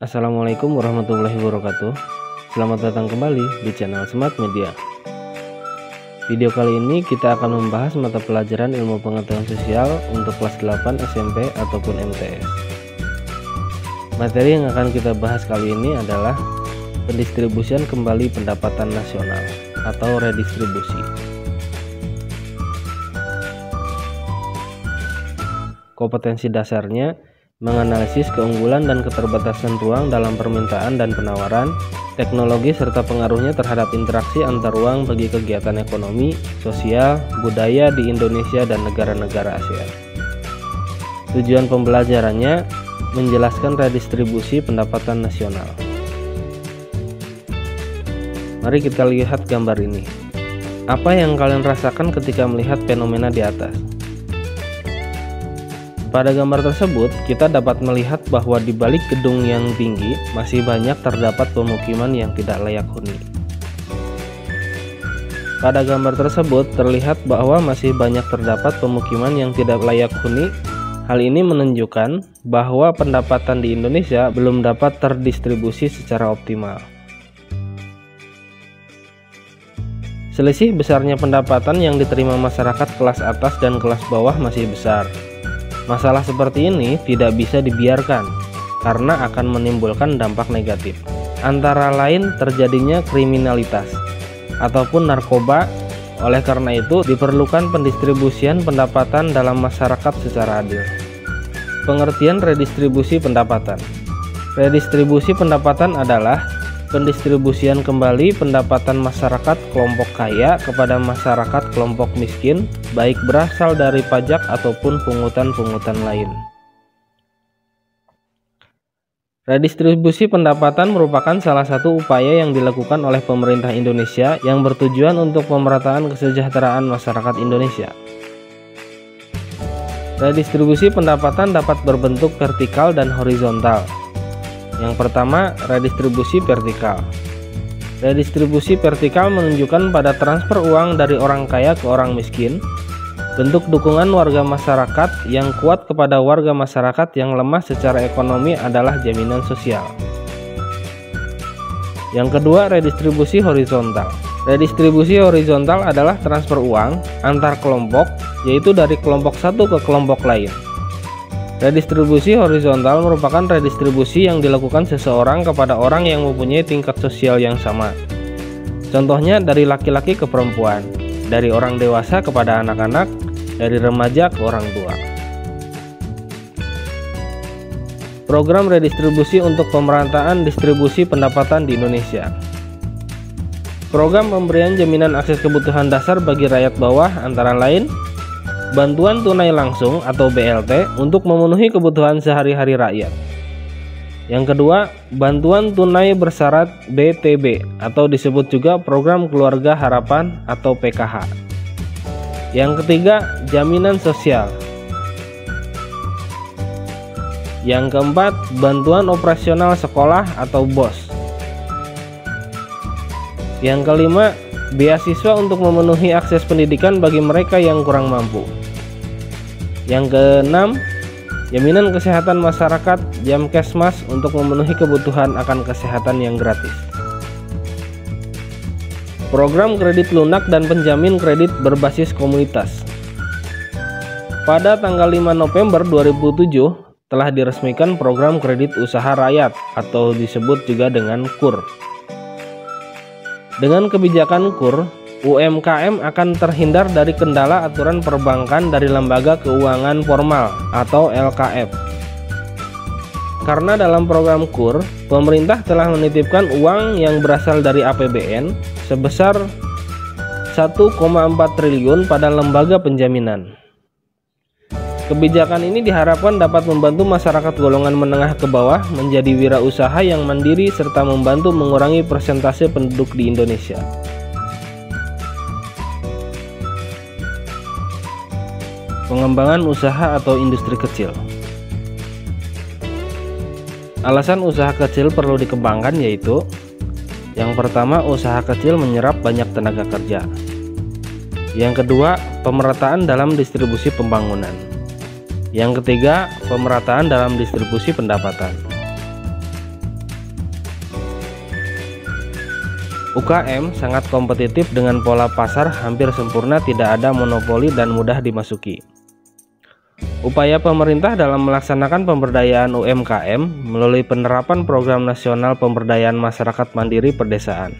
Assalamualaikum warahmatullahi wabarakatuh. Selamat datang kembali di channel Smart Media. Video kali ini kita akan membahas mata pelajaran ilmu pengetahuan sosial untuk kelas 8 SMP ataupun MTS. Materi yang akan kita bahas kali ini adalah pendistribusian kembali pendapatan nasional atau redistribusi. Kompetensi dasarnya menganalisis keunggulan dan keterbatasan ruang dalam permintaan dan penawaran, teknologi serta pengaruhnya terhadap interaksi antar ruang bagi kegiatan ekonomi, sosial, budaya di Indonesia dan negara-negara ASEAN. Tujuan pembelajarannya menjelaskan redistribusi pendapatan nasional. Mari kita lihat gambar ini. Apa yang kalian rasakan ketika melihat fenomena di atas? Pada gambar tersebut, kita dapat melihat bahwa di balik gedung yang tinggi masih banyak terdapat pemukiman yang tidak layak huni. Pada gambar tersebut terlihat bahwa masih banyak terdapat pemukiman yang tidak layak huni. Hal ini menunjukkan bahwa pendapatan di Indonesia belum dapat terdistribusi secara optimal. Selisih besarnya pendapatan yang diterima masyarakat kelas atas dan kelas bawah masih besar. Masalah seperti ini tidak bisa dibiarkan karena akan menimbulkan dampak negatif. Antara lain terjadinya kriminalitas ataupun narkoba. Oleh karena itu diperlukan pendistribusian pendapatan dalam masyarakat secara adil. Pengertian redistribusi pendapatan. Redistribusi pendapatan adalah pendistribusian kembali pendapatan masyarakat kelompok kaya kepada masyarakat kelompok miskin, baik berasal dari pajak ataupun pungutan-pungutan lain. Redistribusi pendapatan merupakan salah satu upaya yang dilakukan oleh pemerintah Indonesia yang bertujuan untuk pemerataan kesejahteraan masyarakat Indonesia. Redistribusi pendapatan dapat berbentuk vertikal dan horizontal. Yang pertama, redistribusi vertikal. Redistribusi vertikal menunjukkan pada transfer uang dari orang kaya ke orang miskin. Bentuk dukungan warga masyarakat yang kuat kepada warga masyarakat yang lemah secara ekonomi adalah jaminan sosial. Yang kedua, redistribusi horizontal. Redistribusi horizontal adalah transfer uang antar kelompok, yaitu dari kelompok satu ke kelompok lain. Redistribusi horizontal merupakan redistribusi yang dilakukan seseorang kepada orang yang mempunyai tingkat sosial yang sama. Contohnya dari laki-laki ke perempuan, dari orang dewasa kepada anak-anak, dari remaja ke orang tua. Program redistribusi untuk pemerataan distribusi pendapatan di Indonesia. Program pemberian jaminan akses kebutuhan dasar bagi rakyat bawah antara lain bantuan tunai langsung atau BLT untuk memenuhi kebutuhan sehari-hari rakyat. Yang kedua, bantuan tunai bersyarat BTB atau disebut juga Program Keluarga Harapan atau PKH. Yang ketiga, jaminan sosial. Yang keempat, bantuan operasional sekolah atau BOS. Yang kelima, beasiswa untuk memenuhi akses pendidikan bagi mereka yang kurang mampu. Yang keenam, jaminan kesehatan masyarakat Jamkesmas untuk memenuhi kebutuhan akan kesehatan yang gratis. Program kredit lunak dan penjamin kredit berbasis komunitas. Pada tanggal 5 November 2007 telah diresmikan program kredit usaha rakyat atau disebut juga dengan KUR. Dengan kebijakan KUR, UMKM akan terhindar dari kendala aturan perbankan dari lembaga keuangan formal atau LKF. Karena dalam program KUR, pemerintah telah menitipkan uang yang berasal dari APBN sebesar 1,4 triliun pada lembaga penjaminan. Kebijakan ini diharapkan dapat membantu masyarakat golongan menengah ke bawah menjadi wirausaha yang mandiri serta membantu mengurangi persentase penduduk di Indonesia. Pengembangan usaha atau industri kecil. Alasan usaha kecil perlu dikembangkan yaitu: yang pertama, usaha kecil menyerap banyak tenaga kerja. Yang kedua, pemerataan dalam distribusi pembangunan. Yang ketiga, pemerataan dalam distribusi pendapatan. UKM sangat kompetitif dengan pola pasar hampir sempurna, tidak ada monopoli dan mudah dimasuki. Upaya pemerintah dalam melaksanakan pemberdayaan UMKM melalui penerapan Program Nasional Pemberdayaan Masyarakat Mandiri Perdesaan.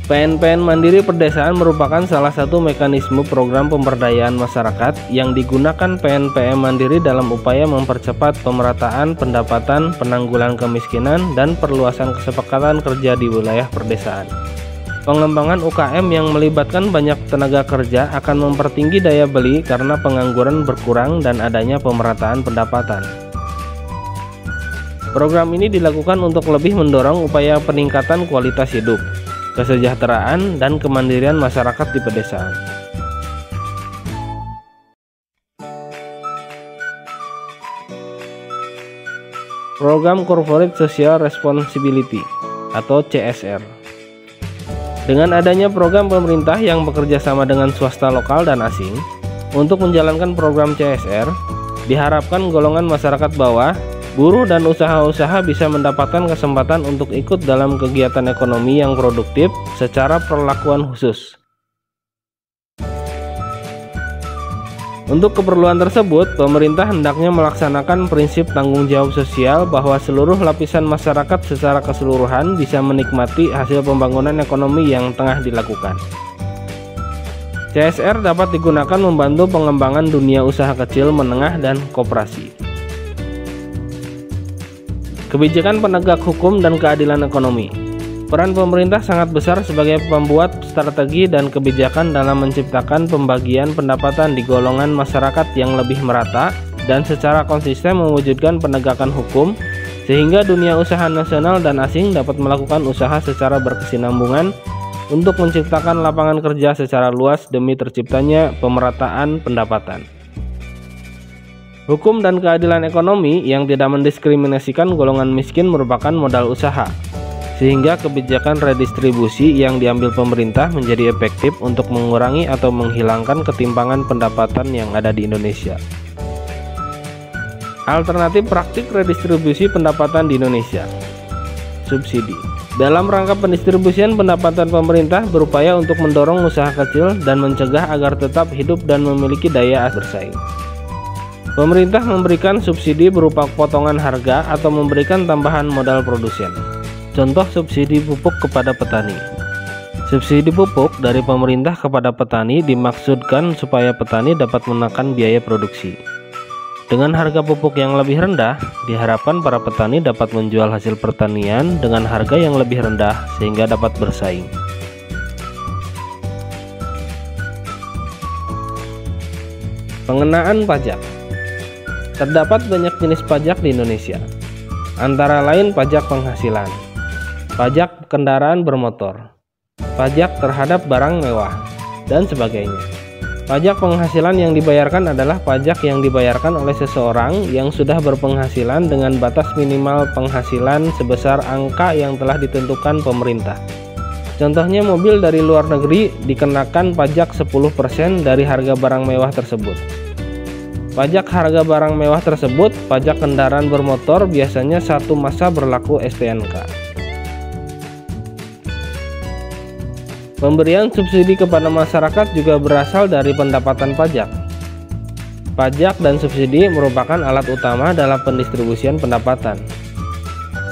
PNPN Mandiri Perdesaan merupakan salah satu mekanisme program pemberdayaan masyarakat yang digunakan PNPM Mandiri dalam upaya mempercepat pemerataan pendapatan, penanggulangan kemiskinan, dan perluasan kesepakatan kerja di wilayah perdesaan. Pengembangan UKM yang melibatkan banyak tenaga kerja akan mempertinggi daya beli karena pengangguran berkurang dan adanya pemerataan pendapatan. Program ini dilakukan untuk lebih mendorong upaya peningkatan kualitas hidup, kesejahteraan, dan kemandirian masyarakat di pedesaan. Program Corporate Social Responsibility atau CSR. Dengan adanya program pemerintah yang bekerja sama dengan swasta lokal dan asing untuk menjalankan program CSR, diharapkan golongan masyarakat bawah, buruh, dan usaha-usaha bisa mendapatkan kesempatan untuk ikut dalam kegiatan ekonomi yang produktif secara perlakuan khusus. Untuk keperluan tersebut, pemerintah hendaknya melaksanakan prinsip tanggung jawab sosial bahwa seluruh lapisan masyarakat secara keseluruhan bisa menikmati hasil pembangunan ekonomi yang tengah dilakukan. CSR dapat digunakan membantu pengembangan dunia usaha kecil, menengah, dan koperasi. Kebijakan penegak hukum dan keadilan ekonomi. Peran pemerintah sangat besar sebagai pembuat strategi dan kebijakan dalam menciptakan pembagian pendapatan di golongan masyarakat yang lebih merata dan secara konsisten mewujudkan penegakan hukum sehingga dunia usaha nasional dan asing dapat melakukan usaha secara berkesinambungan untuk menciptakan lapangan kerja secara luas demi terciptanya pemerataan pendapatan. Hukum dan keadilan ekonomi yang tidak mendiskriminasikan golongan miskin merupakan modal usaha, sehingga kebijakan redistribusi yang diambil pemerintah menjadi efektif untuk mengurangi atau menghilangkan ketimpangan pendapatan yang ada di Indonesia. Alternatif praktik redistribusi pendapatan di Indonesia. Subsidi. Dalam rangka pendistribusian pendapatan, pemerintah berupaya untuk mendorong usaha kecil dan mencegah agar tetap hidup dan memiliki daya bersaing. Pemerintah memberikan subsidi berupa potongan harga atau memberikan tambahan modal produsen. Contoh subsidi pupuk kepada petani. Subsidi pupuk dari pemerintah kepada petani dimaksudkan supaya petani dapat menekan biaya produksi. Dengan harga pupuk yang lebih rendah, diharapkan para petani dapat menjual hasil pertanian dengan harga yang lebih rendah sehingga dapat bersaing. Pengenaan pajak. Terdapat banyak jenis pajak di Indonesia, antara lain pajak penghasilan, pajak kendaraan bermotor, pajak terhadap barang mewah, dan sebagainya. Pajak penghasilan yang dibayarkan adalah pajak yang dibayarkan oleh seseorang yang sudah berpenghasilan dengan batas minimal penghasilan sebesar angka yang telah ditentukan pemerintah. Contohnya, mobil dari luar negeri dikenakan pajak 10% dari harga barang mewah tersebut. Pajak harga barang mewah tersebut, pajak kendaraan bermotor biasanya satu masa berlaku STNK. Pemberian subsidi kepada masyarakat juga berasal dari pendapatan pajak. Pajak dan subsidi merupakan alat utama dalam pendistribusian pendapatan.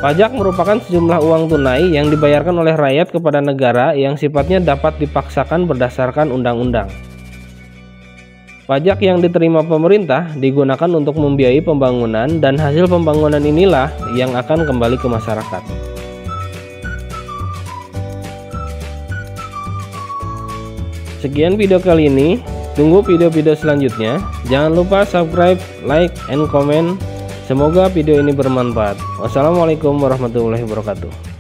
Pajak merupakan sejumlah uang tunai yang dibayarkan oleh rakyat kepada negara yang sifatnya dapat dipaksakan berdasarkan undang-undang. Pajak yang diterima pemerintah digunakan untuk membiayai pembangunan dan hasil pembangunan inilah yang akan kembali ke masyarakat. Sekian video kali ini, tunggu video-video selanjutnya. Jangan lupa subscribe, like, and comment. Semoga video ini bermanfaat. Wassalamualaikum warahmatullahi wabarakatuh.